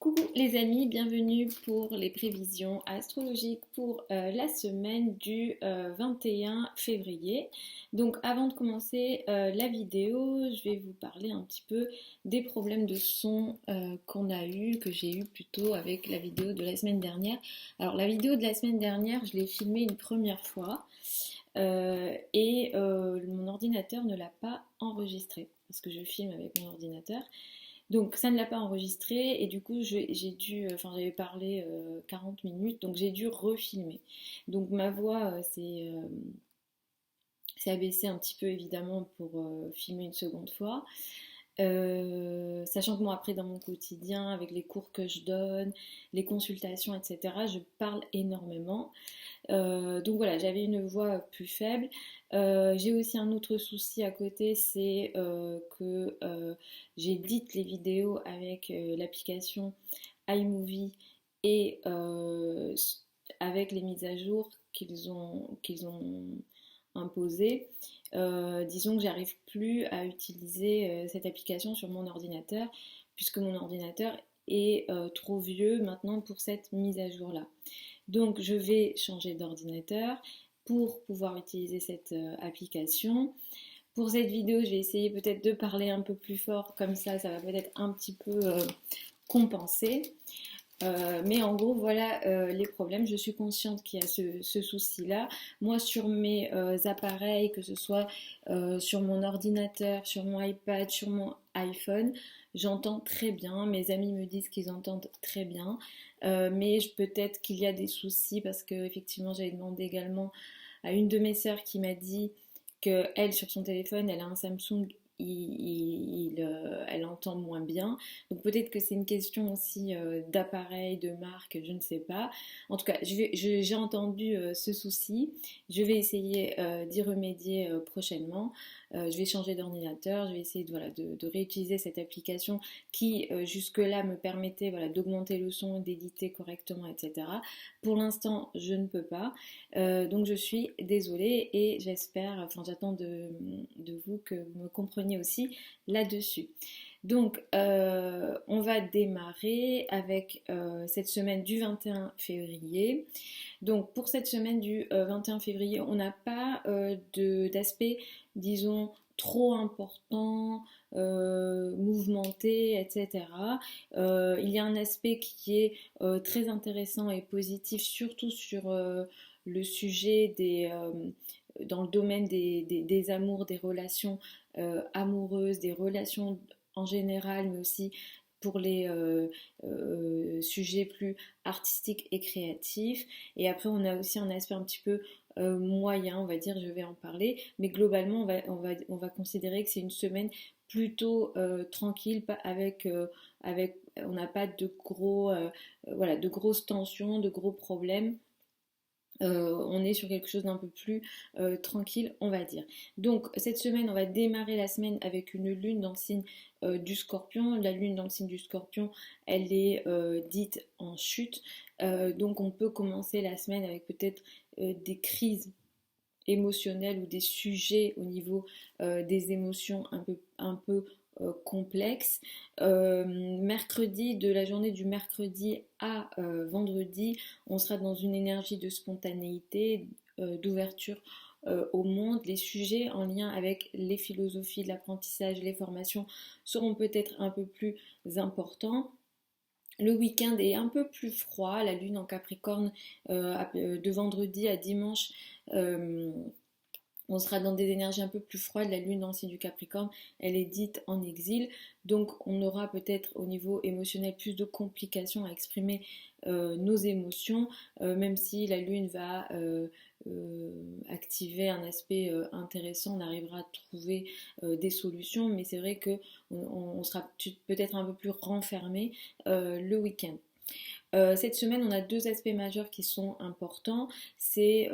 Coucou les amis, bienvenue pour les prévisions astrologiques pour la semaine du 21 février. Donc avant de commencer la vidéo, je vais vous parler un petit peu des problèmes de son que j'ai eu plutôt avec la vidéo de la semaine dernière. Alors la vidéo de la semaine dernière, je l'ai filmée une première fois et mon ordinateur ne l'a pas enregistrée parce que je filme avec mon ordinateur. Donc ça ne l'a pas enregistré et du coup j'ai dû, enfin j'avais parlé 40 minutes, donc j'ai dû refilmer. Donc ma voix s'est abaissée un petit peu évidemment pour filmer une seconde fois. Sachant que moi après dans mon quotidien, avec les cours que je donne, les consultations, etc., je parle énormément. Donc voilà, j'avais une voix plus faible. J'ai aussi un autre souci à côté, c'est que j'édite les vidéos avec l'application iMovie et avec les mises à jour qu'ils ont imposées. Disons que j'arrive plus à utiliser cette application sur mon ordinateur puisque mon ordinateur est trop vieux maintenant pour cette mise à jour là. Donc je vais changer d'ordinateur pour pouvoir utiliser cette application. Pour cette vidéo, je vais essayer peut-être de parler un peu plus fort, comme ça va peut-être un petit peu compenser. Mais en gros, voilà les problèmes. Je suis consciente qu'il y a ce souci-là. Moi, sur mes appareils, que ce soit sur mon ordinateur, sur mon iPad, sur mon iPhone, j'entends très bien. Mes amis me disent qu'ils entendent très bien. Mais peut-être qu'il y a des soucis parce que effectivement, j'avais demandé également à une de mes sœurs qui m'a dit que elle, sur son téléphone, elle a un Samsung, elle entend moins bien. Donc peut-être que c'est une question aussi d'appareil, de marque, je ne sais pas. En tout cas, j'ai entendu ce souci. Je vais essayer d'y remédier prochainement. Je vais changer d'ordinateur. Je vais essayer de réutiliser cette application qui jusque-là me permettait voilà, d'augmenter le son, d'éditer correctement, etc. Pour l'instant, je ne peux pas. Donc je suis désolée et j'attends de vous que vous me compreniez aussi là-dessus. Donc on va démarrer avec cette semaine du 21 février. Donc pour cette semaine du 21 février, on n'a pas d'aspect, disons, trop important, mouvementé, etc. Il y a un aspect qui est très intéressant et positif, surtout sur le sujet dans le domaine des amours, des relations amoureuses, des relations en général, mais aussi pour les sujets plus artistiques et créatifs. Et après, on a aussi un aspect un petit peu moyen, on va dire, je vais en parler. Mais globalement, on va considérer que c'est une semaine plutôt tranquille, on n'a pas de voilà, de grosses tensions, de gros problèmes. On est sur quelque chose d'un peu plus tranquille, on va dire. Donc cette semaine, on va démarrer la semaine avec une lune dans le signe du Scorpion. La lune dans le signe du Scorpion, elle est dite en chute. Donc on peut commencer la semaine avec peut-être des crises émotionnels ou des sujets au niveau des émotions un peu complexes. Mercredi, de la journée du mercredi à vendredi, on sera dans une énergie de spontanéité, d'ouverture au monde. Les sujets en lien avec les philosophies de l'apprentissage, les formations seront peut-être un peu plus importants. Le week-end est un peu plus froid, la lune en Capricorne de vendredi à dimanche, euh, on sera dans des énergies un peu plus froides. La lune dans le signe du Capricorne, elle est dite en exil, donc on aura peut-être au niveau émotionnel plus de complications à exprimer nos émotions, même si la lune va activer un aspect intéressant, on arrivera à trouver des solutions, mais c'est vrai que on sera peut-être un peu plus renfermé le week-end. Cette semaine, on a deux aspects majeurs qui sont importants. C'est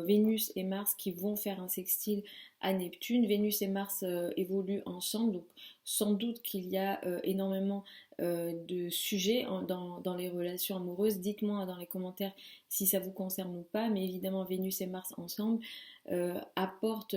Vénus et Mars qui vont faire un sextile à Neptune. Vénus et Mars évoluent ensemble, donc sans doute qu'il y a énormément de sujets dans les relations amoureuses. Dites-moi dans les commentaires si ça vous concerne ou pas, mais évidemment Vénus et Mars ensemble apportent,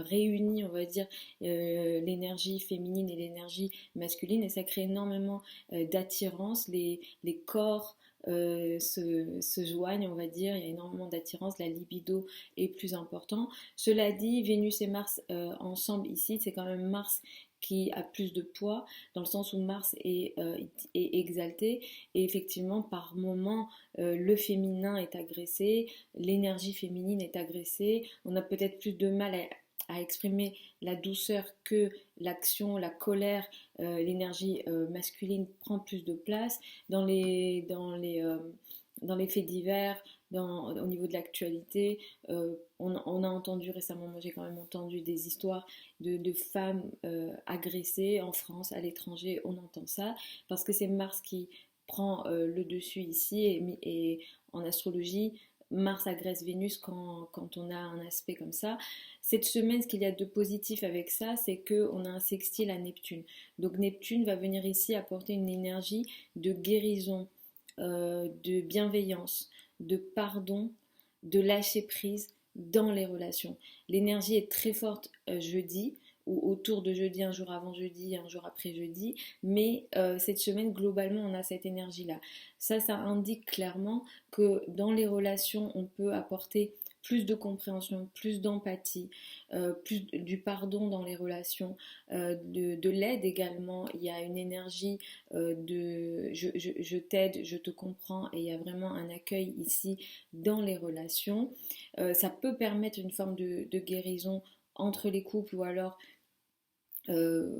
réunit on va dire l'énergie féminine et l'énergie masculine, et ça crée énormément d'attirance, les corps se joignent, on va dire, il y a énormément d'attirance, la libido est plus important. Cela dit, Vénus et Mars ensemble ici, c'est quand même Mars qui a plus de poids, dans le sens où Mars est exalté, et effectivement par moment le féminin est agressé, l'énergie féminine est agressée, on a peut-être plus de mal à exprimer la douceur que l'action, la colère, l'énergie masculine prend plus de place dans les faits divers, au niveau de l'actualité. On a entendu récemment, moi j'ai quand même entendu des histoires de femmes agressées en France, à l'étranger, on entend ça, parce que c'est Mars qui prend le dessus ici, et en astrologie, Mars agresse Vénus quand on a un aspect comme ça. Cette semaine, ce qu'il y a de positif avec ça, c'est qu'on a un sextile à Neptune. Donc Neptune va venir ici apporter une énergie de guérison, de bienveillance, de pardon, de lâcher prise dans les relations. L'énergie est très forte jeudi, ou autour de jeudi, un jour avant jeudi, un jour après jeudi, mais cette semaine, globalement, on a cette énergie-là. Ça indique clairement que dans les relations, on peut apporter plus de compréhension, plus d'empathie, plus du pardon dans les relations, de l'aide également. Il y a une énergie de je t'aide, je te comprends, et il y a vraiment un accueil ici dans les relations. Ça peut permettre une forme de guérison entre les couples, ou alors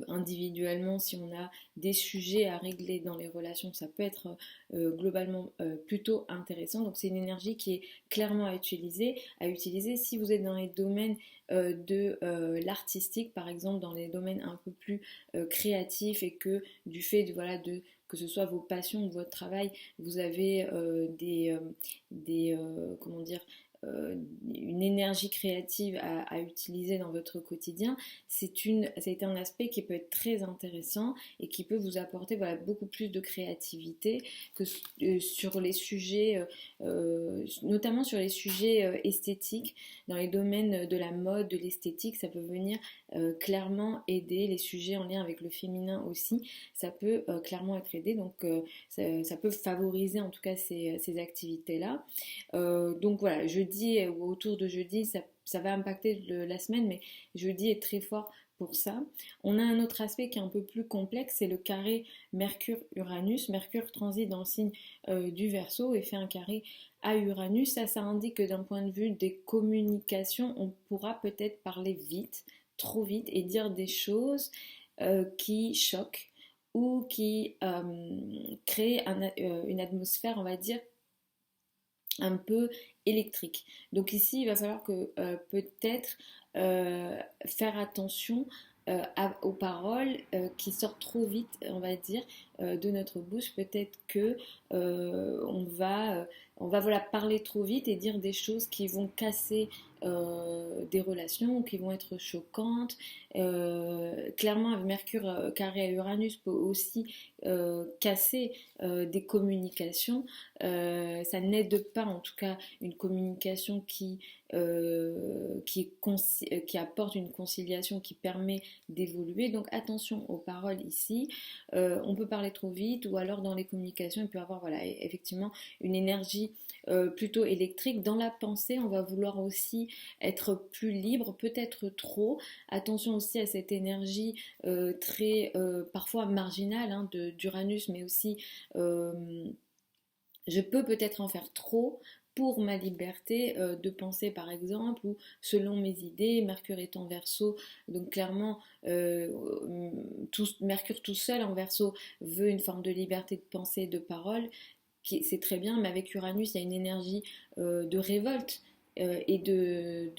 individuellement, si on a des sujets à régler dans les relations, ça peut être globalement plutôt intéressant. Donc c'est une énergie qui est clairement à utiliser si vous êtes dans les domaines de l'artistique, par exemple, dans les domaines un peu plus créatifs, et que du fait que ce soit vos passions ou votre travail, vous avez comment dire, une énergie créative à utiliser dans votre quotidien, c'est un aspect qui peut être très intéressant et qui peut vous apporter beaucoup plus de créativité que sur les sujets, notamment sur les sujets esthétiques, dans les domaines de la mode, de l'esthétique, ça peut venir clairement aider. Les sujets en lien avec le féminin aussi, ça peut clairement être aidé, donc ça peut favoriser en tout cas ces activités-là. Donc voilà, jeudi ou autour de jeudi, ça va impacter la semaine, mais jeudi est très fort pour ça. On a un autre aspect qui est un peu plus complexe, c'est le carré Mercure-Uranus. Mercure transite dans le signe du Verseau et fait un carré à Uranus. Ça indique que d'un point de vue des communications, on pourra peut-être parler vite, trop vite, et dire des choses qui choquent, ou qui créent une atmosphère, on va dire, un peu électrique. Donc ici, il va falloir que peut-être faire attention aux paroles qui sortent trop vite, on va dire, de notre bouche. Peut-être que on va parler trop vite et dire des choses qui vont casser des relations, qui vont être choquantes. Clairement, avec Mercure carré à Uranus peut aussi casser des communications. Ça n'aide pas, en tout cas, une communication qui apporte une conciliation, qui permet d'évoluer. Donc attention aux paroles ici. On peut parler trop vite, ou alors dans les communications, il peut y avoir effectivement une énergie plutôt électrique. Dans la pensée, on va vouloir aussi être plus libre, peut-être trop. Attention aussi à cette énergie très parfois marginale d'Uranus, mais aussi je peux peut-être en faire trop pour ma liberté de penser, par exemple, ou selon mes idées. Mercure est en Verseau, donc clairement Mercure tout seul en Verseau veut une forme de liberté de pensée, de parole, c'est très bien, mais avec Uranus, il y a une énergie de révolte et de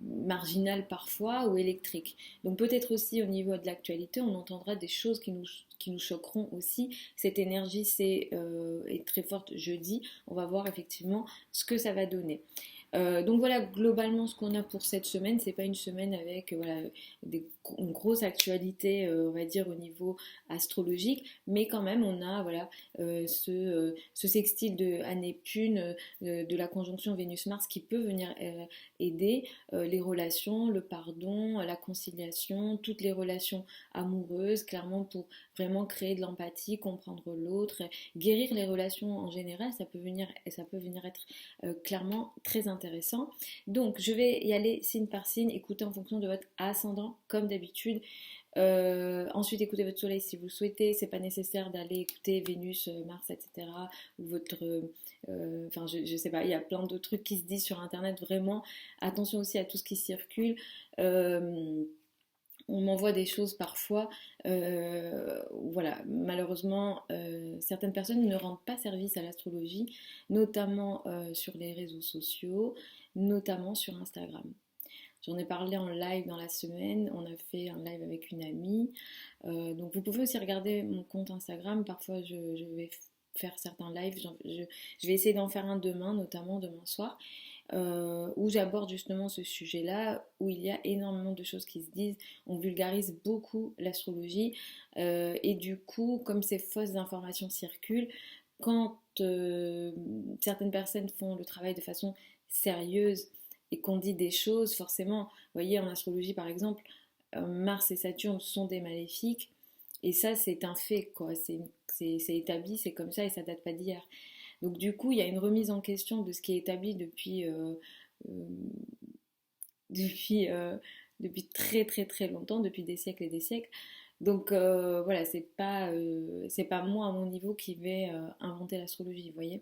marginal parfois, ou électrique. Donc peut-être aussi au niveau de l'actualité, on entendra des choses qui nous choqueront aussi. Cette énergie est très forte jeudi. On va voir effectivement ce que ça va donner. Donc voilà, globalement, ce qu'on a pour cette semaine, c'est pas une semaine avec voilà, une grosse actualité, on va dire, au niveau astrologique, mais quand même, on a voilà, ce sextile à Neptune, de la conjonction Vénus-Mars qui peut venir aider les relations, le pardon, la conciliation, toutes les relations amoureuses, clairement pour vraiment créer de l'empathie, comprendre l'autre, guérir les relations en général, ça peut venir être clairement très intéressant. Donc, je vais y aller signe par signe, écouter en fonction de votre ascendant, comme d'habitude. Ensuite, écoutez votre soleil si vous le souhaitez. C'est pas nécessaire d'aller écouter Vénus, Mars, etc. Ou votre. Enfin, je sais pas, il y a plein de trucs qui se disent sur internet. Vraiment, attention aussi à tout ce qui circule. On m'envoie des choses parfois, voilà, malheureusement, certaines personnes ne rendent pas service à l'astrologie, notamment sur les réseaux sociaux, notamment sur Instagram. J'en ai parlé en live dans la semaine, on a fait un live avec une amie, donc vous pouvez aussi regarder mon compte Instagram, parfois je vais faire certains lives, je vais essayer d'en faire un demain, notamment demain soir, où j'aborde justement ce sujet-là, où il y a énormément de choses qui se disent, on vulgarise beaucoup l'astrologie, et du coup, comme ces fausses informations circulent, quand certaines personnes font le travail de façon sérieuse et qu'on dit des choses, forcément, vous voyez, en astrologie par exemple, Mars et Saturne sont des maléfiques, et ça c'est un fait, quoi, c'est établi, c'est comme ça et ça date pas d'hier. Donc du coup, il y a une remise en question de ce qui est établi euh, depuis, depuis très très très longtemps, depuis des siècles et des siècles. Donc voilà, c'est pas moi à mon niveau qui vais inventer l'astrologie, vous voyez.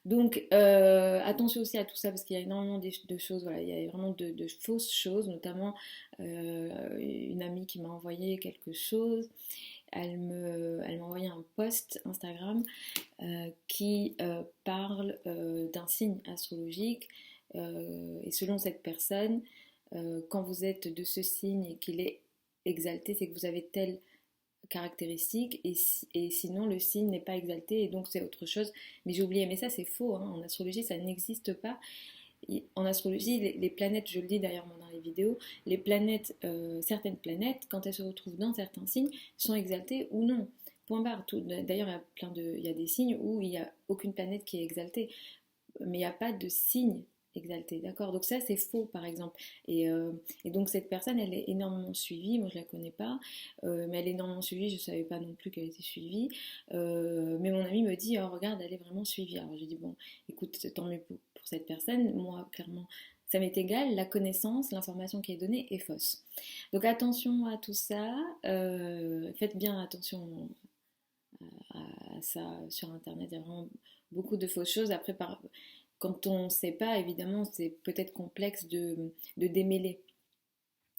Donc attention aussi à tout ça parce qu'il y a énormément de choses, voilà, il y a vraiment de fausses choses, notamment une amie qui m'a envoyé quelque chose. Elle m'a envoyé un post Instagram qui parle d'un signe astrologique. Et selon cette personne, quand vous êtes de ce signe et qu'il est exalté, c'est que vous avez telle caractéristique, et sinon le signe n'est pas exalté et donc c'est autre chose. Mais j'ai oublié, mais ça c'est faux, hein. En astrologie ça n'existe pas. En astrologie, les planètes, je le dis d'ailleurs dans les vidéos, les planètes, certaines planètes, quand elles se retrouvent dans certains signes, sont exaltées ou non. Point barre. D'ailleurs, il y a des signes où il n'y a aucune planète qui est exaltée, mais il n'y a pas de signe exalté, d'accord. Donc ça c'est faux par exemple. Et donc cette personne, elle est énormément suivie. Moi je la connais pas, mais elle est énormément suivie. Je savais pas non plus qu'elle était suivie. Mais mon ami me dit, oh regarde, elle est vraiment suivie. Alors je dis bon, écoute, tant mieux pour cette personne. Moi clairement ça m'est égal, la connaissance, l'information qui est donnée est fausse. Donc attention à tout ça, faites bien attention à ça sur internet, il y a vraiment beaucoup de fausses choses. Après, quand on ne sait pas, évidemment, c'est peut-être complexe de démêler.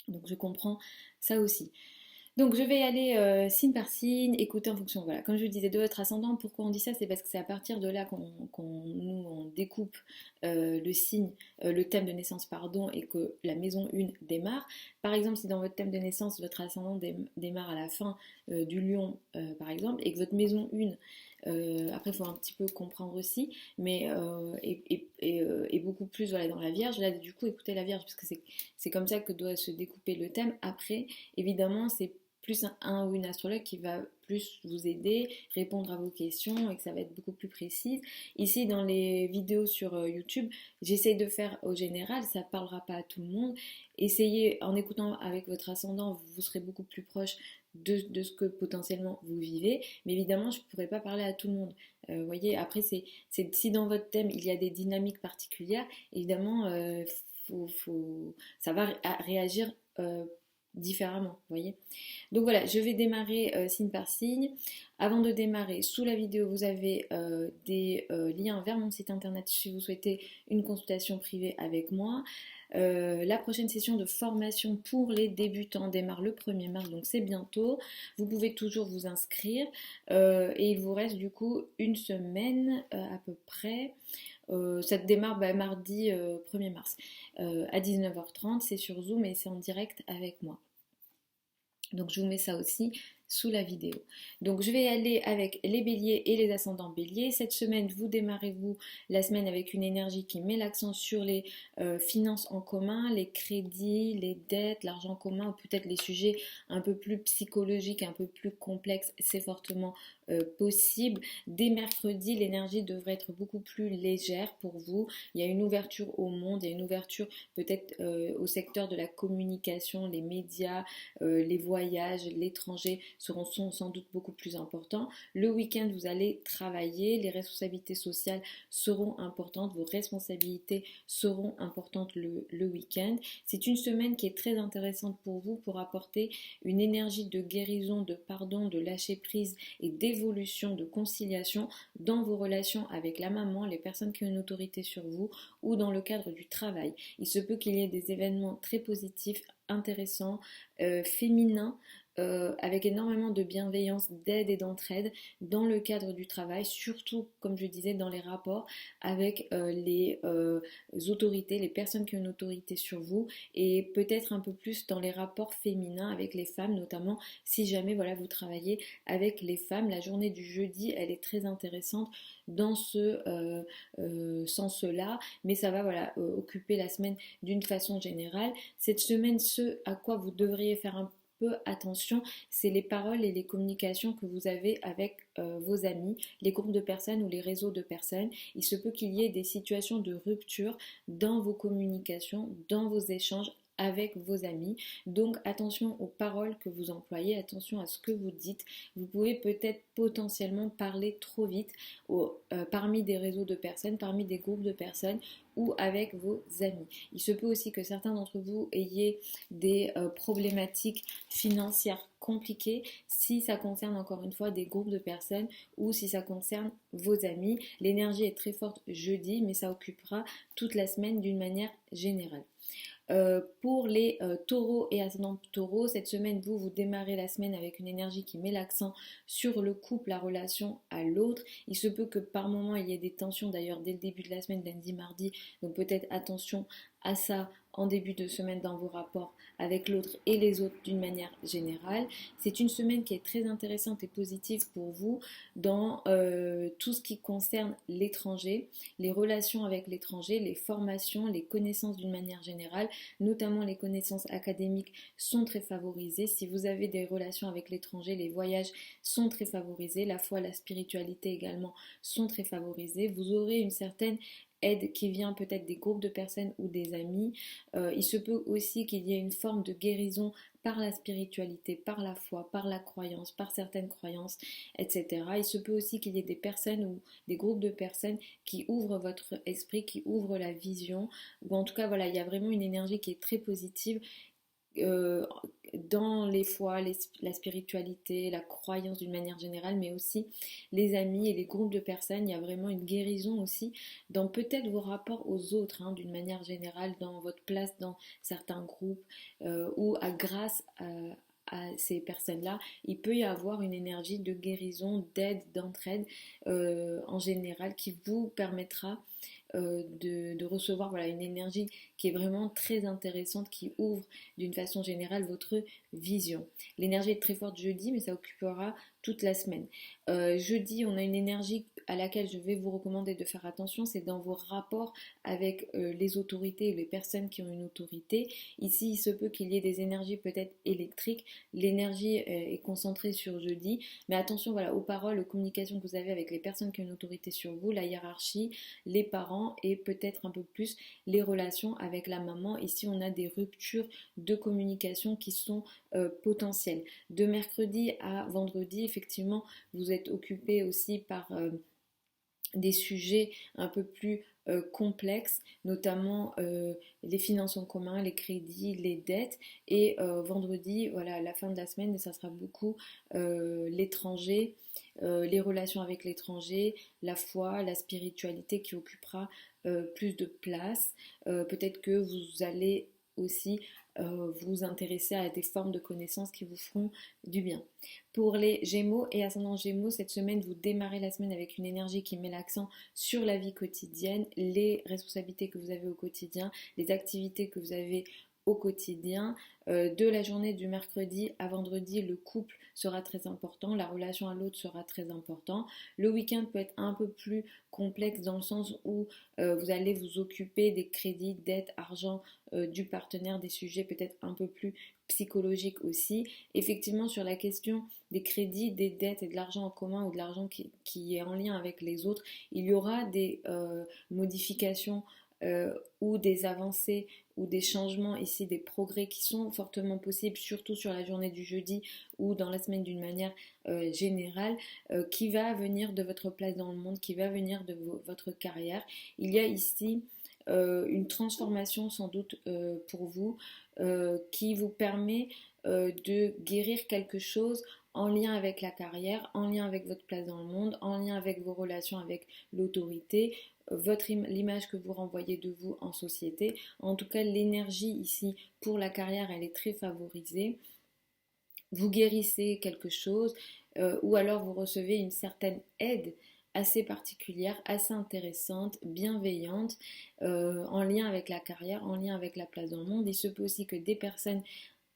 Donc je comprends ça aussi. Donc je vais aller signe par signe, écouter en fonction, voilà, comme je vous disais, de votre ascendant. Pourquoi on dit ça? C'est parce que c'est à partir de là nous, on découpe le signe, le thème de naissance, pardon, et que la maison 1 démarre. Par exemple, si dans votre thème de naissance, votre ascendant démarre à la fin du lion, par exemple, et que votre maison 1, après il faut un petit peu comprendre aussi, mais et beaucoup plus voilà, dans la Vierge, là du coup écoutez la Vierge, parce que c'est comme ça que doit se découper le thème. Après, évidemment, c'est plus un ou une astrologue qui va plus vous aider, répondre à vos questions et que ça va être beaucoup plus précis. Ici, dans les vidéos sur YouTube, j'essaye de faire au général, ça ne parlera pas à tout le monde. Essayez, en écoutant avec votre ascendant, vous serez beaucoup plus proche de ce que potentiellement vous vivez. Mais évidemment, je ne pourrais pas parler à tout le monde. Vous voyez, après, si dans votre thème, il y a des dynamiques particulières, évidemment, ça va réagir différemment, vous voyez. Donc voilà, je vais démarrer signe par signe. Avant de démarrer, sous la vidéo, vous avez des liens vers mon site internet si vous souhaitez une consultation privée avec moi. La prochaine session de formation pour les débutants démarre le 1er mars, donc c'est bientôt. Vous pouvez toujours vous inscrire et il vous reste du coup une semaine à peu près. Ça démarre mardi 1er mars à 19h30, c'est sur Zoom et c'est en direct avec moi. Donc je vous mets ça aussi, sous la vidéo. Donc je vais aller avec les béliers et les ascendants béliers. Cette semaine, vous démarrez la semaine avec une énergie qui met l'accent sur les finances en commun, les crédits, les dettes, l'argent commun, ou peut-être les sujets un peu plus psychologiques, un peu plus complexes, c'est fortement possible. Dès mercredi, l'énergie devrait être beaucoup plus légère pour vous. Il y a une ouverture au monde, il y a une ouverture peut-être au secteur de la communication, les médias, les voyages, l'étranger seront sans doute beaucoup plus importants. Le week-end, vous allez travailler, les responsabilités sociales seront importantes, vos responsabilités seront importantes le week-end. C'est une semaine qui est très intéressante pour vous pour apporter une énergie de guérison, de pardon, de lâcher prise et d'évolution, de conciliation dans vos relations avec la maman, les personnes qui ont une autorité sur vous ou dans le cadre du travail. Il se peut qu'il y ait des événements très positifs, intéressants, féminins, avec énormément de bienveillance, d'aide et d'entraide dans le cadre du travail, surtout, comme je disais, dans les rapports avec les autorités, les personnes qui ont une autorité sur vous, et peut-être un peu plus dans les rapports féminins avec les femmes, notamment si jamais voilà, vous travaillez avec les femmes. La journée du jeudi, elle est très intéressante dans ce sens-là, mais ça va voilà, occuper la semaine d'une façon générale. Cette semaine, ce à quoi vous devriez faire un peu attention, c'est les paroles et les communications que vous avez avec vos amis, les groupes de personnes ou les réseaux de personnes. Il se peut qu'il y ait des situations de rupture dans vos communications, dans vos échanges avec vos amis. Donc attention aux paroles que vous employez, attention à ce que vous dites. Vous pouvez peut-être potentiellement parler trop vite parmi des réseaux de personnes, parmi des groupes de personnes ou avec vos amis. Il se peut aussi que certains d'entre vous ayez des problématiques financières compliquées si ça concerne encore une fois des groupes de personnes ou si ça concerne vos amis. L'énergie est très forte jeudi, mais ça occupera toute la semaine d'une manière générale. Pour les taureaux et ascendants taureaux, cette semaine, vous démarrez la semaine avec une énergie qui met l'accent sur le couple, la relation à l'autre. Il se peut que par moment, il y ait des tensions, d'ailleurs, dès le début de la semaine, lundi, mardi. Donc peut-être attention à ça en début de semaine dans vos rapports avec l'autre et les autres d'une manière générale. C'est une semaine qui est très intéressante et positive pour vous dans tout ce qui concerne l'étranger, les relations avec l'étranger, les formations, les connaissances d'une manière générale, notamment les connaissances académiques sont très favorisées. Si vous avez des relations avec l'étranger, les voyages sont très favorisés, la foi, la spiritualité également sont très favorisés. Vous aurez une certaine aide qui vient peut-être des groupes de personnes ou des amis. Il se peut aussi qu'il y ait une forme de guérison par la spiritualité, par la foi, par la croyance, par certaines croyances, etc. Il se peut aussi qu'il y ait des personnes ou des groupes de personnes qui ouvrent votre esprit, qui ouvrent la vision, ou en tout cas voilà, il y a vraiment une énergie qui est très positive euh, dans les foi, la spiritualité, la croyance d'une manière générale, mais aussi les amis et les groupes de personnes. Il y a vraiment une guérison aussi dans peut-être vos rapports aux autres, hein, d'une manière générale, dans votre place dans certains groupes ou grâce à ces personnes-là, il peut y avoir une énergie de guérison, d'aide, d'entraide en général qui vous permettra de recevoir voilà, une énergie qui est vraiment très intéressante, qui ouvre d'une façon générale votre vision. L'énergie est très forte jeudi, mais ça occupera toute la semaine. Jeudi, on a une énergie à laquelle je vais vous recommander de faire attention, c'est dans vos rapports avec les autorités et les personnes qui ont une autorité. Ici, il se peut qu'il y ait des énergies peut-être électriques. L'énergie est concentrée sur jeudi, mais attention voilà, aux paroles, aux communications que vous avez avec les personnes qui ont une autorité sur vous, la hiérarchie, les parents et peut-être un peu plus les relations avec la maman. Ici, on a des ruptures de communication qui sont potentielles. De mercredi à vendredi, effectivement, vous êtes occupé aussi par des sujets un peu plus complexes, notamment les finances en commun, les crédits, les dettes. Et vendredi, voilà, à la fin de la semaine, ça sera beaucoup l'étranger, les relations avec l'étranger, la foi, la spiritualité qui occupera plus de place. Peut-être que vous allez aussi vous intéresser à des formes de connaissances qui vous feront du bien. Pour les Gémeaux et ascendant Gémeaux, cette semaine, vous démarrez la semaine avec une énergie qui met l'accent sur la vie quotidienne, les responsabilités que vous avez au quotidien, les activités que vous avez au quotidien. De la journée du mercredi à vendredi, le couple sera très important, la relation à l'autre sera très important. Le week-end peut être un peu plus complexe dans le sens où vous allez vous occuper des crédits, dettes, argent du partenaire, des sujets peut-être un peu plus psychologiques aussi. Effectivement, sur la question des crédits, des dettes et de l'argent en commun ou de l'argent qui est en lien avec les autres, il y aura des modifications ou des avancées ou des changements ici, des progrès qui sont fortement possibles, surtout sur la journée du jeudi ou dans la semaine d'une manière générale, qui va venir de votre place dans le monde, qui va venir de votre carrière. Il y a ici une transformation sans doute pour vous qui vous permet de guérir quelque chose en lien avec la carrière, en lien avec votre place dans le monde, en lien avec vos relations avec l'autorité, l'image que vous renvoyez de vous en société. En tout cas, l'énergie ici pour la carrière, elle est très favorisée. Vous guérissez quelque chose ou alors vous recevez une certaine aide assez particulière, assez intéressante, bienveillante, en lien avec la carrière, en lien avec la place dans le monde. Il se peut aussi que des personnes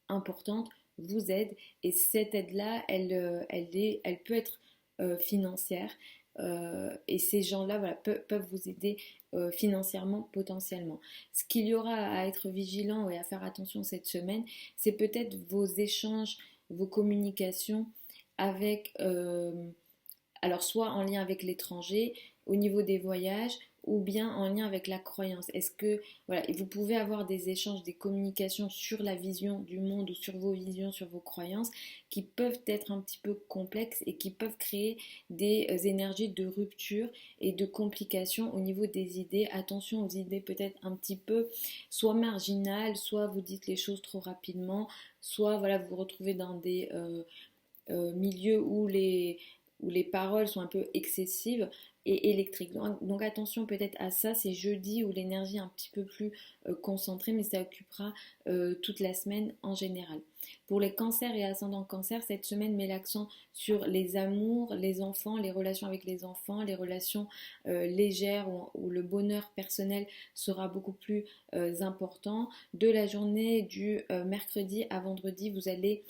importantes vous aident et cette aide-là, elle peut être financière. Et ces gens-là voilà, peuvent vous aider financièrement potentiellement. Ce qu'il y aura à être vigilant et à faire attention cette semaine, c'est peut-être vos échanges, vos communications avec alors soit en lien avec l'étranger, au niveau des voyages, ou bien en lien avec la croyance. Est-ce que voilà, vous pouvez avoir des échanges, des communications sur la vision du monde ou sur vos visions, sur vos croyances, qui peuvent être un petit peu complexes et qui peuvent créer des énergies de rupture et de complications au niveau des idées. Attention aux idées peut-être un petit peu soit marginales, soit vous dites les choses trop rapidement, soit voilà, vous vous retrouvez dans des milieux où les paroles sont un peu excessives et électriques. Donc attention peut-être à ça, c'est jeudi où l'énergie est un petit peu plus concentrée, mais ça occupera toute la semaine en général. Pour les cancers et ascendants cancer, cette semaine met l'accent sur les amours, les enfants, les relations avec les enfants, les relations légères où le bonheur personnel sera beaucoup plus important. De la journée du mercredi à vendredi, vous allez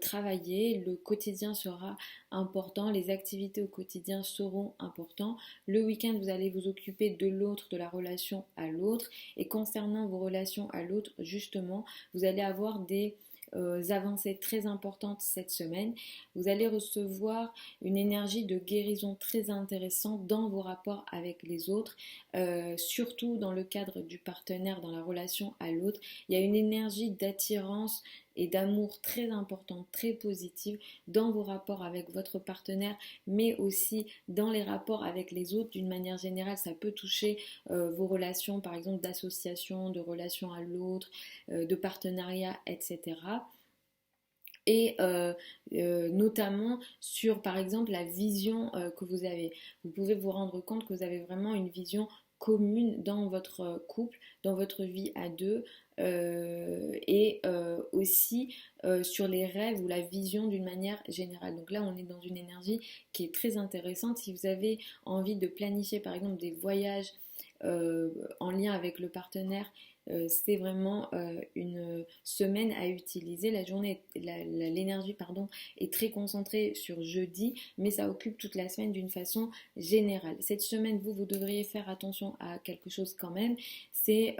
travailler, le quotidien sera important, les activités au quotidien seront importantes. Le week-end, vous allez vous occuper de l'autre, de la relation à l'autre. Et concernant vos relations à l'autre, justement, vous allez avoir des avancées très importantes cette semaine. Vous allez recevoir une énergie de guérison très intéressante dans vos rapports avec les autres, surtout dans le cadre du partenaire, dans la relation à l'autre. Il y a une énergie d'attirance et d'amour très importante, très positive dans vos rapports avec votre partenaire, mais aussi dans les rapports avec les autres. D'une manière générale, ça peut toucher vos relations, par exemple d'association, de relation à l'autre, de partenariat, etc. Et notamment sur par exemple la vision que vous avez. Vous pouvez vous rendre compte que vous avez vraiment une vision commune dans votre couple, dans votre vie à deux et aussi sur les rêves ou la vision d'une manière générale. Donc là on est dans une énergie qui est très intéressante. Si vous avez envie de planifier par exemple des voyages en lien avec le partenaire, c'est vraiment une semaine à utiliser. La journée, l'énergie pardon, est très concentrée sur jeudi, mais ça occupe toute la semaine d'une façon générale. Cette semaine, vous devriez faire attention à quelque chose quand même, c'est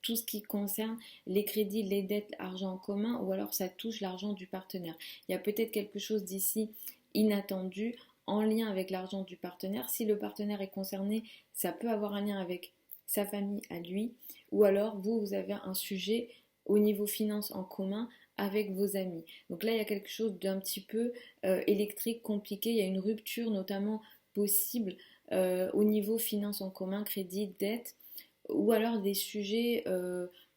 tout ce qui concerne les crédits, les dettes, l'argent en commun, ou alors ça touche l'argent du partenaire. Il y a peut-être quelque chose d'ici inattendu en lien avec l'argent du partenaire. Si le partenaire est concerné, ça peut avoir un lien avec sa famille à lui, ou alors vous avez un sujet au niveau finance en commun avec vos amis. Donc là, il y a quelque chose d'un petit peu électrique, compliqué. Il y a une rupture notamment possible au niveau finance en commun, crédit, dette, ou alors des sujets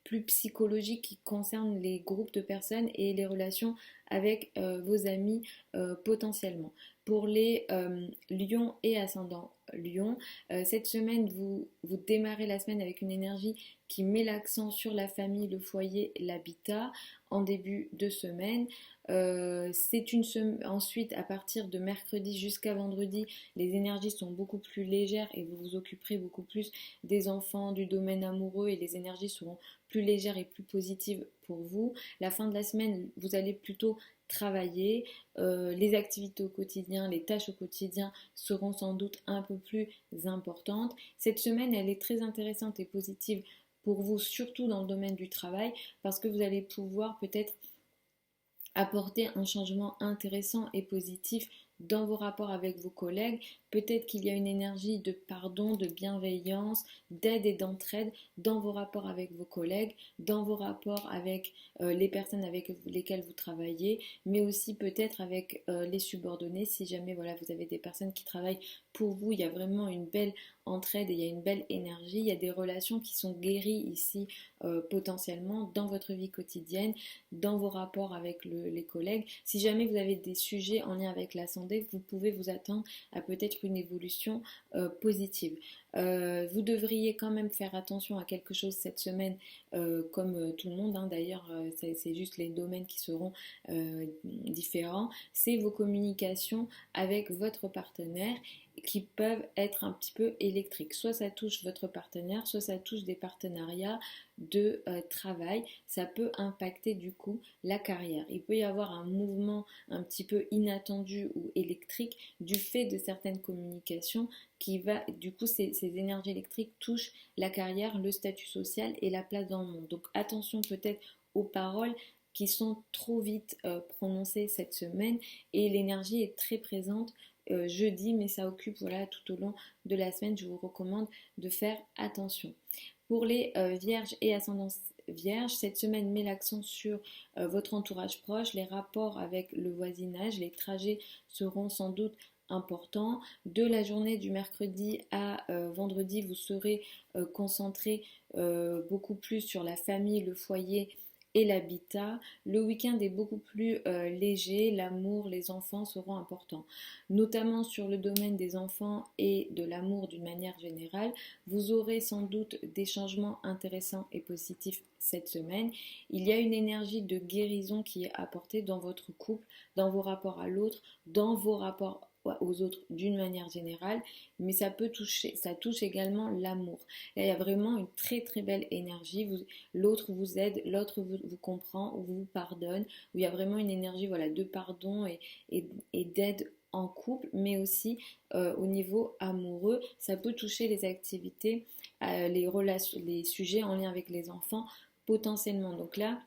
plus psychologiques qui concernent les groupes de personnes et les relations avec vos amis potentiellement. Pour les lions et ascendants lion, cette semaine, vous démarrez la semaine avec une énergie qui met l'accent sur la famille, le foyer, l'habitat en début de semaine. Ensuite, à partir de mercredi jusqu'à vendredi, les énergies sont beaucoup plus légères et vous vous occuperez beaucoup plus des enfants, du domaine amoureux, et les énergies seront plus légères et plus positives pour vous. La fin de la semaine, vous allez plutôt travailler, les activités au quotidien, les tâches au quotidien seront sans doute un peu plus importantes. Cette semaine, elle est très intéressante et positive pour vous, surtout dans le domaine du travail, parce que vous allez pouvoir peut-être apporter un changement intéressant et positif dans vos rapports avec vos collègues. Peut-être qu'il y a une énergie de pardon, de bienveillance, d'aide et d'entraide dans vos rapports avec vos collègues, dans vos rapports avec les personnes avec lesquelles vous travaillez, mais aussi peut-être avec les subordonnés. Si jamais voilà, vous avez des personnes qui travaillent pour vous, il y a vraiment une belle entraide et il y a une belle énergie. Il y a des relations qui sont guéries ici potentiellement dans votre vie quotidienne, dans vos rapports avec les collègues. Si jamais vous avez des sujets en lien avec la santé, vous pouvez vous attendre à peut-être une évolution positive. Vous devriez quand même faire attention à quelque chose cette semaine, comme tout le monde, hein, d'ailleurs, c'est juste les domaines qui seront différents. C'est vos communications avec votre partenaire qui peuvent être un petit peu électriques. Soit ça touche votre partenaire, soit ça touche des partenariats de travail. Ça peut impacter du coup la carrière. Il peut y avoir un mouvement un petit peu inattendu ou électrique du fait de certaines communications qui va, du coup, ces énergies électriques touchent la carrière, le statut social et la place dans le monde. Donc attention peut-être aux paroles qui sont trop vite prononcées cette semaine, et l'énergie est très présente jeudi, mais ça occupe voilà, tout au long de la semaine. Je vous recommande de faire attention. Pour les vierges et ascendance vierge, cette semaine met l'accent sur votre entourage proche, les rapports avec le voisinage, les trajets seront sans doute importants. De la journée du mercredi à vendredi, vous serez concentré beaucoup plus sur la famille, le foyer et l'habitat. Le week-end est beaucoup plus léger, l'amour, les enfants seront importants. Notamment sur le domaine des enfants et de l'amour d'une manière générale, vous aurez sans doute des changements intéressants et positifs cette semaine. Il y a une énergie de guérison qui est apportée dans votre couple, dans vos rapports à l'autre, dans vos rapports aux autres d'une manière générale, mais ça touche également l'amour. Là, il y a vraiment une très très belle énergie. L'autre vous aide, l'autre vous comprend, vous pardonne, où il y a vraiment une énergie voilà, de pardon et d'aide en couple, mais aussi au niveau amoureux. Ça peut toucher les activités, les relations, les sujets en lien avec les enfants potentiellement. Donc là,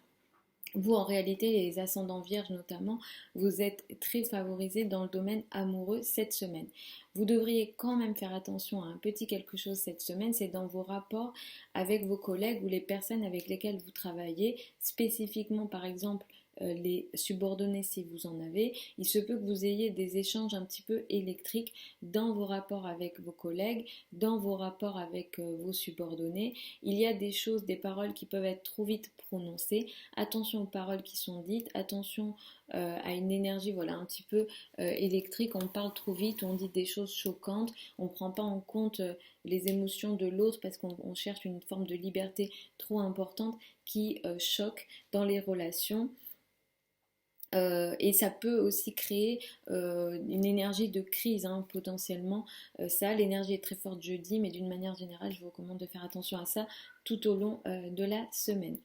vous, en réalité, les ascendants vierges notamment, vous êtes très favorisés dans le domaine amoureux cette semaine. Vous devriez quand même faire attention à un petit quelque chose cette semaine, c'est dans vos rapports avec vos collègues ou les personnes avec lesquelles vous travaillez, spécifiquement par exemple les subordonnés si vous en avez. Il se peut que vous ayez des échanges un petit peu électriques dans vos rapports avec vos collègues, dans vos rapports avec vos subordonnés. Il y a des choses, des paroles qui peuvent être trop vite prononcées. Attention aux paroles qui sont dites, attention à une énergie voilà, un petit peu électrique. On parle trop vite, on dit des choses choquantes, on ne prend pas en compte les émotions de l'autre parce qu'on cherche une forme de liberté trop importante qui choque dans les relations. Et ça peut aussi créer une énergie de crise hein, potentiellement. L'énergie est très forte jeudi, mais d'une manière générale, je vous recommande de faire attention à ça tout au long de la semaine.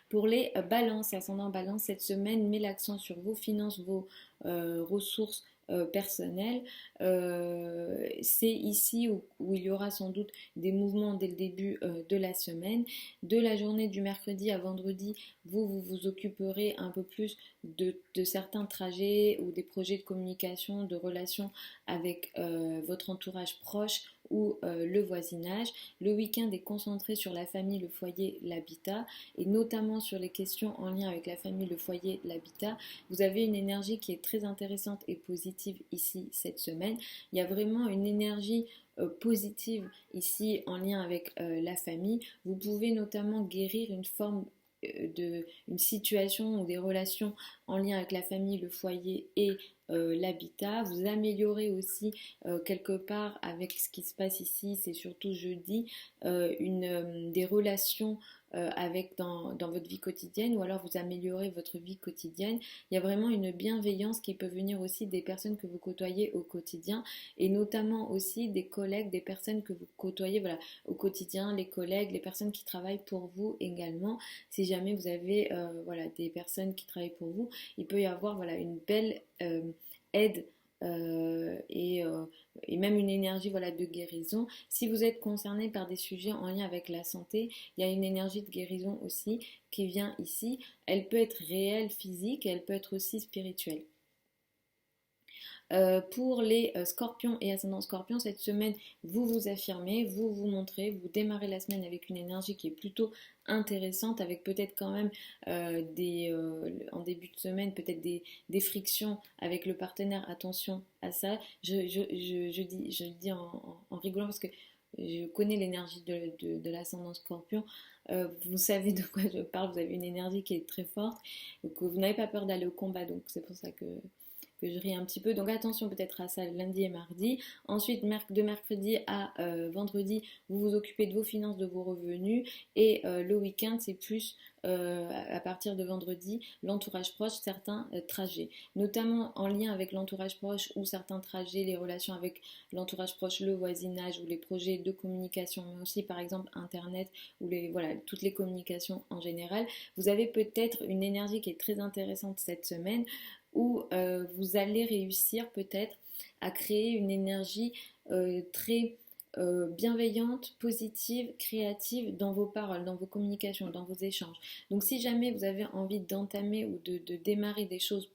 Pour les balances, ascendant balance, cette semaine met l'accent sur vos finances, vos ressources personnelles. C'est ici où il y aura sans doute des mouvements dès le début de la semaine. De la journée du mercredi à vendredi, vous occuperez un peu plus de certains trajets ou des projets de communication, de relations avec votre entourage proche ou le voisinage. Le week-end est concentré sur la famille, le foyer, l'habitat, et notamment sur les questions en lien avec la famille, le foyer, l'habitat. Vous avez une énergie qui est très intéressante et positive ici cette semaine. Il y a vraiment une énergie positive ici en lien avec la famille. Vous pouvez notamment guérir une forme une situation ou des relations en lien avec la famille, le foyer et l'habitat. Vous améliorez aussi quelque part avec ce qui se passe ici, c'est surtout jeudi, des relations dans votre vie quotidienne, ou alors vous améliorez votre vie quotidienne. Il y a vraiment une bienveillance qui peut venir aussi des personnes que vous côtoyez au quotidien, et notamment aussi des collègues, des personnes que vous côtoyez voilà, au quotidien, les collègues, les personnes qui travaillent pour vous également. Si jamais vous avez voilà, des personnes qui travaillent pour vous, il peut y avoir voilà, une belle aide euh, et, euh, et même une énergie voilà, de guérison. Si vous êtes concerné par des sujets en lien avec la santé, il y a une énergie de guérison aussi qui vient ici. Elle peut être réelle, physique, et elle peut être aussi spirituelle. Pour les scorpions et ascendants scorpions, cette semaine, vous vous affirmez, vous vous montrez, vous démarrez la semaine avec une énergie qui est plutôt intéressante, avec peut-être quand même en début de semaine, peut-être des frictions avec le partenaire. Attention à ça. Je le dis en rigolant parce que je connais l'énergie de l'ascendant scorpion. Vous savez de quoi je parle, vous avez une énergie qui est très forte, donc vous n'avez pas peur d'aller au combat, donc c'est pour ça que je ris un petit peu. Donc attention peut-être à ça lundi et mardi. Ensuite, de mercredi à vendredi, vous vous occupez de vos finances, de vos revenus. Et le week-end, c'est plus à partir de vendredi, l'entourage proche, certains trajets. Notamment en lien avec l'entourage proche ou certains trajets, les relations avec l'entourage proche, le voisinage ou les projets de communication, mais aussi par exemple Internet ou voilà, toutes les communications en général. Vous avez peut-être une énergie qui est très intéressante cette semaine où vous allez réussir peut-être à créer une énergie très bienveillante, positive, créative dans vos paroles, dans vos communications, dans vos échanges. Donc si jamais vous avez envie d'entamer ou de démarrer des choses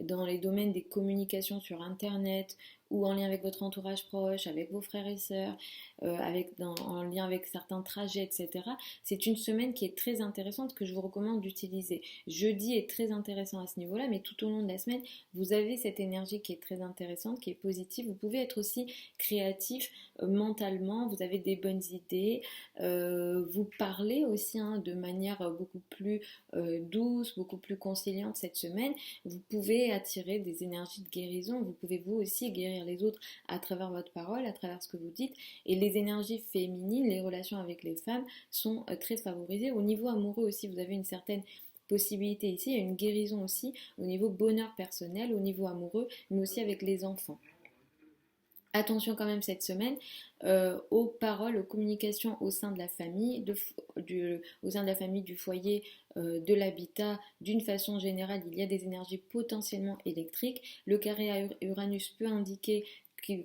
dans les domaines des communications sur Internet ou en lien avec votre entourage proche, avec vos frères et sœurs, en lien avec certains trajets, etc. C'est une semaine qui est très intéressante que je vous recommande d'utiliser. Jeudi est très intéressant à ce niveau-là, mais tout au long de la semaine, vous avez cette énergie qui est très intéressante, qui est positive. Vous pouvez être aussi créatif mentalement, vous avez des bonnes idées, vous parlez aussi de manière beaucoup plus douce, beaucoup plus conciliante cette semaine. Vous pouvez attirer des énergies de guérison, vous pouvez vous aussi guérir les autres à travers votre parole, à travers ce que vous dites. Et les énergies féminines, les relations avec les femmes sont très favorisées. Au niveau amoureux aussi, vous avez une certaine possibilité ici, il y a une guérison aussi au niveau bonheur personnel, au niveau amoureux, mais aussi avec les enfants. Attention quand même cette semaine aux paroles, aux communications au sein de la famille, au sein de la famille, du foyer, de l'habitat. D'une façon générale, il y a des énergies potentiellement électriques. Le carré à Uranus peut indiquer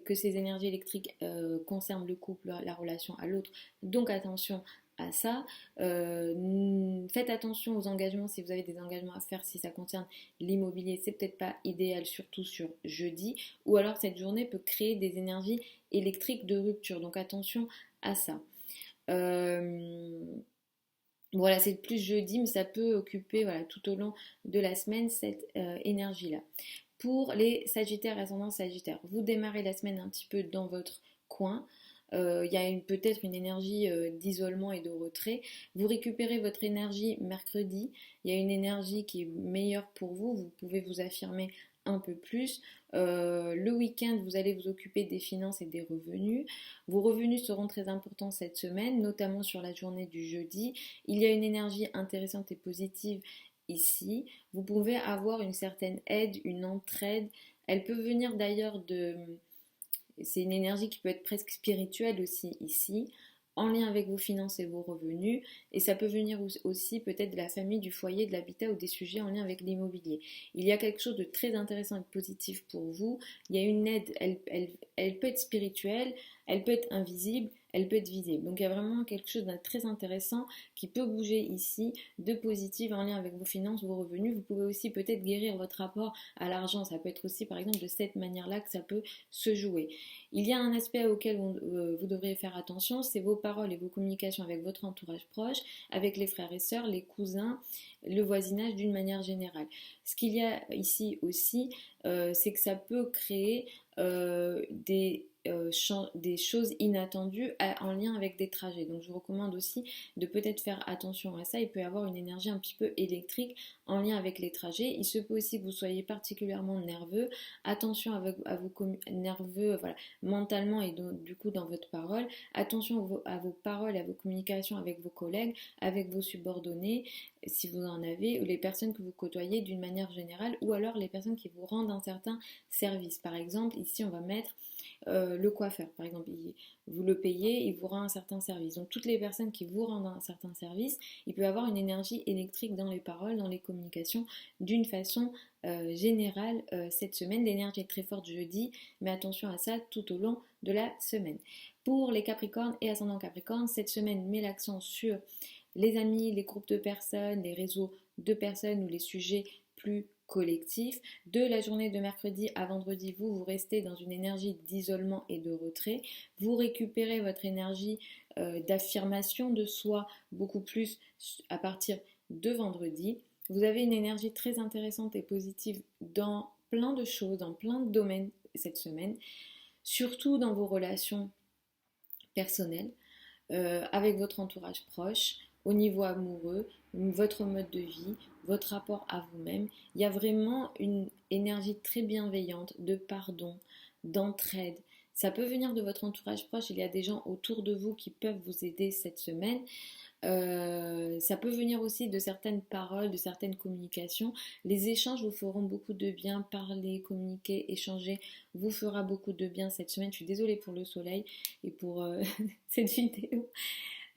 que ces énergies électriques concernent le couple, la relation à l'autre. Donc attention à ça. Faites attention aux engagements si vous avez des engagements à faire, si ça concerne l'immobilier, c'est peut-être pas idéal, surtout sur jeudi, ou alors cette journée peut créer des énergies électriques de rupture, donc attention à ça. Voilà, c'est plus jeudi, mais ça peut occuper voilà, tout au long de la semaine cette énergie-là. Pour les Sagittaires et ascendant Sagittaire, vous démarrez la semaine un petit peu dans votre coin. Il y a peut-être une énergie d'isolement et de retrait. Vous récupérez votre énergie mercredi. Il y a une énergie qui est meilleure pour vous. Vous pouvez vous affirmer un peu plus. Le week-end, vous allez vous occuper des finances et des revenus. Vos revenus seront très importants cette semaine, notamment sur la journée du jeudi. Il y a une énergie intéressante et positive ici. Vous pouvez avoir une certaine aide, une entraide. Elle peut venir d'ailleurs de... C'est une énergie qui peut être presque spirituelle aussi ici, en lien avec vos finances et vos revenus, et ça peut venir aussi peut-être de la famille, du foyer, de l'habitat ou des sujets en lien avec l'immobilier. Il y a quelque chose de très intéressant et de positif pour vous. Il y a une aide, elle peut être spirituelle, elle peut être invisible, elle peut être visible. Donc il y a vraiment quelque chose de très intéressant qui peut bouger ici, de positif en lien avec vos finances, vos revenus. Vous pouvez aussi peut-être guérir votre rapport à l'argent. Ça peut être aussi par exemple de cette manière-là que ça peut se jouer. Il y a un aspect auquel vous devrez faire attention, c'est vos paroles et vos communications avec votre entourage proche, avec les frères et sœurs, les cousins, le voisinage d'une manière générale. Ce qu'il y a ici aussi, c'est que ça peut créer des choses inattendues en lien avec des trajets. Donc je vous recommande aussi de peut-être faire attention à ça. Il peut y avoir une énergie un petit peu électrique en lien avec les trajets. Il se peut aussi que vous soyez particulièrement nerveux. Attention à vos nerveux, voilà, mentalement et donc, du coup dans votre parole. Attention à vos paroles, à vos communications avec vos collègues, avec vos subordonnés, si vous en avez, ou les personnes que vous côtoyez d'une manière générale, ou alors les personnes qui vous rendent un certain service. Par exemple, ici on va mettre le coiffeur, par exemple, vous le payez, il vous rend un certain service. Donc toutes les personnes qui vous rendent un certain service, il peut y avoir une énergie électrique dans les paroles, dans les communications, d'une façon générale cette semaine. L'énergie est très forte jeudi, mais attention à ça tout au long de la semaine. Pour les Capricornes et ascendant Capricorne, cette semaine met l'accent sur les amis, les groupes de personnes, les réseaux de personnes ou les sujets plus collectif. De la journée de mercredi à vendredi, vous restez dans une énergie d'isolement et de retrait. Vous récupérez votre énergie d'affirmation de soi beaucoup plus à partir de vendredi. Vous avez une énergie très intéressante et positive dans plein de choses, dans plein de domaines cette semaine, surtout dans vos relations personnelles, avec votre entourage proche, au niveau amoureux, votre mode de vie, votre rapport à vous-même. Il y a vraiment une énergie très bienveillante de pardon, d'entraide. Ça peut venir de votre entourage proche, il y a des gens autour de vous qui peuvent vous aider cette semaine. Ça peut venir aussi de certaines paroles, de certaines communications. Les échanges vous feront beaucoup de bien. Parler, communiquer, échanger vous fera beaucoup de bien cette semaine. Je suis désolée pour le soleil et pour cette vidéo.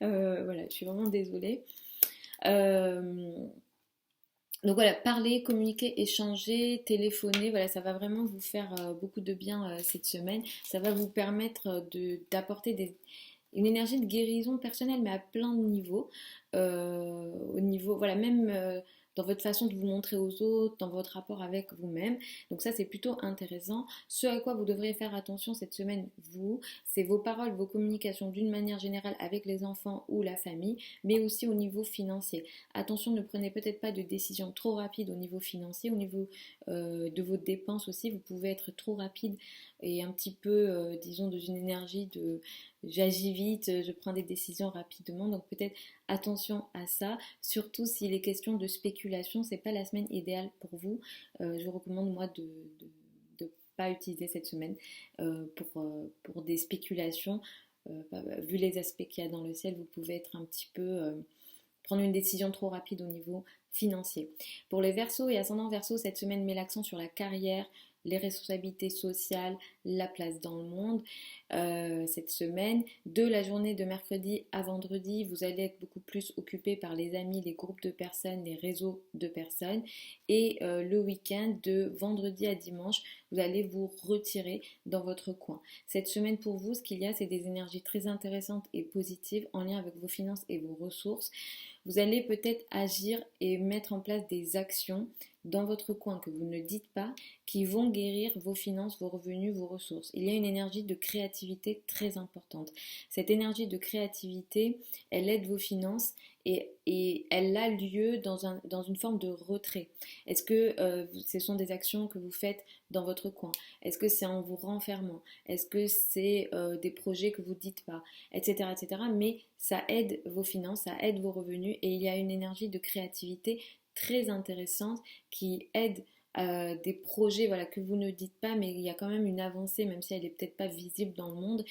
Voilà, je suis vraiment désolée. Donc voilà, parler, communiquer, échanger, téléphoner, voilà, ça va vraiment vous faire beaucoup de bien cette semaine. Ça va vous permettre d'apporter une énergie de guérison personnelle, mais à plein de niveaux. Au niveau, voilà, même dans votre façon de vous montrer aux autres, dans votre rapport avec vous-même. Donc ça, c'est plutôt intéressant. Ce à quoi vous devrez faire attention cette semaine, vous, c'est vos paroles, vos communications d'une manière générale avec les enfants ou la famille, mais aussi au niveau financier. Attention, ne prenez peut-être pas de décisions trop rapides au niveau financier, au niveau de vos dépenses aussi. Vous pouvez être trop rapide et un petit peu, disons, dans une énergie de j'agis vite, je prends des décisions rapidement. Donc peut-être attention à ça, surtout s'il est question de spéculation, c'est pas la semaine idéale pour vous. Je vous recommande moi de pas utiliser cette semaine pour des spéculations. Vu les aspects qu'il y a dans le ciel, vous pouvez être un petit peu prendre une décision trop rapide au niveau financier. Pour les Verseaux et ascendants Verseaux, cette semaine met l'accent sur la carrière, les responsabilités sociales, la place dans le monde. Cette semaine, de la journée de mercredi à vendredi, vous allez être beaucoup plus occupé par les amis, les groupes de personnes, les réseaux de personnes. Et le week-end, de vendredi à dimanche, vous allez vous retirer dans votre coin. Cette semaine pour vous, ce qu'il y a, c'est des énergies très intéressantes et positives en lien avec vos finances et vos ressources. Vous allez peut-être agir et mettre en place des actions dans votre coin que vous ne dites pas, qui vont guérir vos finances, vos revenus, vos ressources. Il y a une énergie de créativité très importante. Cette énergie de créativité, elle aide vos finances et elle a lieu dans une forme de retrait. Est-ce que ce sont des actions que vous faites dans votre coin? Est-ce que c'est en vous renfermant? Est-ce que c'est des projets que vous ne dites pas? Etc., etc. Mais ça aide vos finances, ça aide vos revenus et il y a une énergie de créativité très intéressante qui aide des projets voilà, que vous ne dites pas, mais il y a quand même une avancée, même si elle n'est peut-être pas visible dans le monde.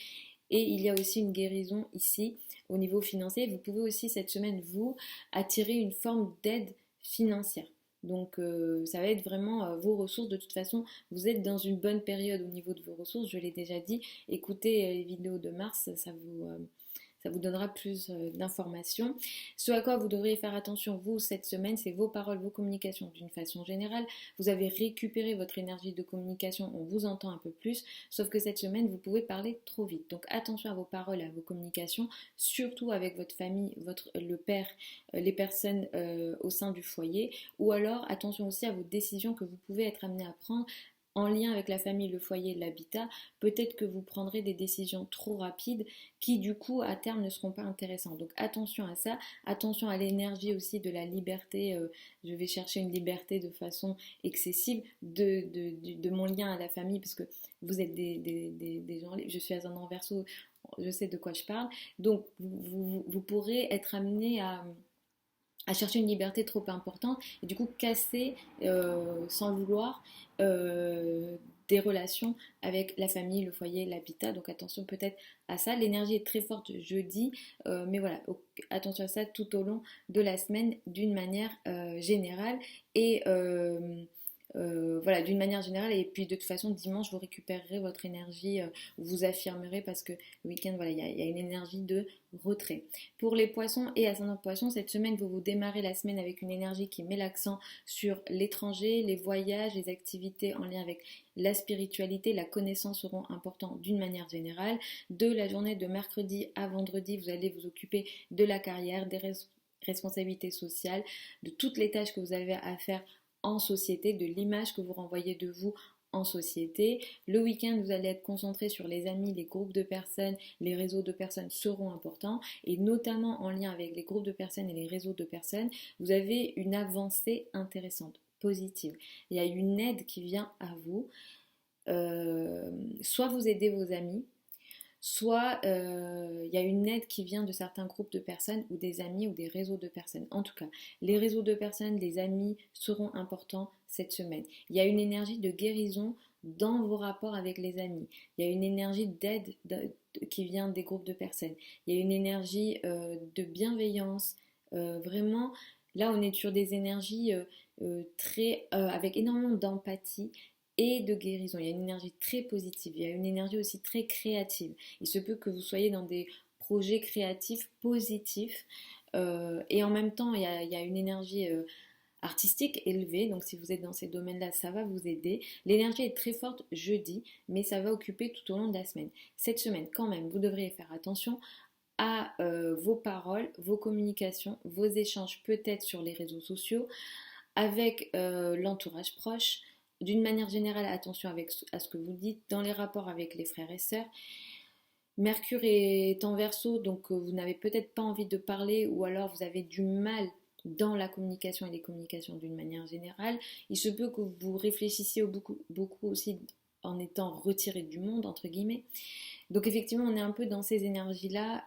Et il y a aussi une guérison ici au niveau financier. Vous pouvez aussi cette semaine, vous, attirer une forme d'aide financière. Donc ça va être vraiment vos ressources. De toute façon, vous êtes dans une bonne période au niveau de vos ressources, je l'ai déjà dit. Écoutez les vidéos de mars, ça vous donnera plus d'informations. Ce à quoi vous devriez faire attention, vous, cette semaine, c'est vos paroles, vos communications d'une façon générale. Vous avez récupéré votre énergie de communication, on vous entend un peu plus, sauf que cette semaine, vous pouvez parler trop vite. Donc attention à vos paroles, à vos communications, surtout avec votre famille, le père, les personnes au sein du foyer, ou alors attention aussi à vos décisions que vous pouvez être amené à prendre en lien avec la famille, le foyer, l'habitat, peut-être que vous prendrez des décisions trop rapides qui du coup à terme ne seront pas intéressantes. Donc attention à ça, attention à l'énergie aussi de la liberté. Je vais chercher une liberté de façon excessive de mon lien à la famille parce que vous êtes des gens, je suis ascendant Verseau, je sais de quoi je parle. Donc vous pourrez être amené à chercher une liberté trop importante et du coup casser sans le vouloir des relations avec la famille, le foyer, l'habitat. Donc attention peut-être à ça. L'énergie est très forte jeudi, mais voilà, attention à ça tout au long de la semaine d'une manière générale. Et voilà, d'une manière générale, et puis de toute façon, dimanche, vous récupérerez votre énergie, vous affirmerez parce que le week-end, voilà, il y a une énergie de retrait. Pour les poissons et ascendant poissons, cette semaine, vous démarrez la semaine avec une énergie qui met l'accent sur l'étranger, les voyages, les activités en lien avec la spiritualité, la connaissance seront importants d'une manière générale. De la journée de mercredi à vendredi, vous allez vous occuper de la carrière, des responsabilités sociales, de toutes les tâches que vous avez à faire en société, de l'image que vous renvoyez de vous en société. Le week-end, vous allez être concentré sur les amis, les groupes de personnes, les réseaux de personnes seront importants et notamment en lien avec les groupes de personnes et les réseaux de personnes, vous avez une avancée intéressante, positive. Il y a une aide qui vient à vous. Soit vous aidez vos amis, soit il y a une aide qui vient de certains groupes de personnes ou des amis ou des réseaux de personnes. En tout cas, les réseaux de personnes, les amis seront importants cette semaine. Il y a une énergie de guérison dans vos rapports avec les amis. Il y a une énergie d'aide qui vient des groupes de personnes. Il y a une énergie de bienveillance. Vraiment, là, on est sur des énergies très avec énormément d'empathie et de guérison. Il y a une énergie très positive, il y a une énergie aussi très créative. Il se peut que vous soyez dans des projets créatifs positifs et en même temps il y a une énergie artistique élevée, donc si vous êtes dans ces domaines-là, ça va vous aider. L'énergie est très forte jeudi, mais ça va occuper tout au long de la semaine. Cette semaine, quand même, vous devriez faire attention à vos paroles, vos communications, vos échanges peut-être sur les réseaux sociaux, avec l'entourage proche. D'une manière générale, attention à ce que vous dites dans les rapports avec les frères et sœurs. Mercure est en Verseau, donc vous n'avez peut-être pas envie de parler ou alors vous avez du mal dans la communication et les communications d'une manière générale. Il se peut que vous réfléchissiez beaucoup aussi en étant retiré du monde, entre guillemets. Donc effectivement, on est un peu dans ces énergies-là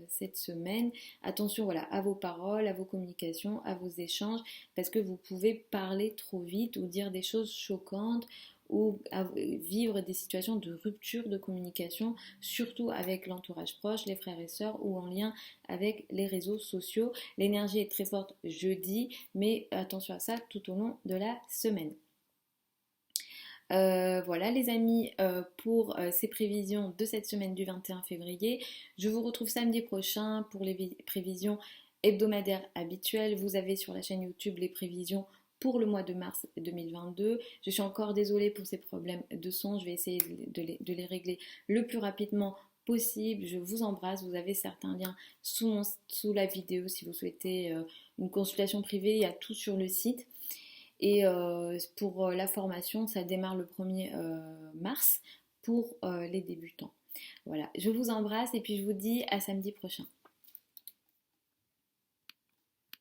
cette semaine. Attention voilà, à vos paroles, à vos communications, à vos échanges, parce que vous pouvez parler trop vite ou dire des choses choquantes ou vivre des situations de rupture de communication, surtout avec l'entourage proche, les frères et sœurs ou en lien avec les réseaux sociaux. L'énergie est très forte jeudi, mais attention à ça tout au long de la semaine. Voilà les amis pour ces prévisions de cette semaine du 21 février. Je vous retrouve samedi prochain pour les prévisions hebdomadaires habituelles. Vous avez sur la chaîne YouTube les prévisions pour le mois de mars 2022. Je suis encore désolée pour ces problèmes de son. Je vais essayer de les régler le plus rapidement possible. Je vous embrasse. Vous avez certains liens sous la vidéo si vous souhaitez une consultation privée. Il y a tout sur le site. Et pour la formation, ça démarre le 1er mars pour les débutants. Voilà, je vous embrasse et puis je vous dis à samedi prochain.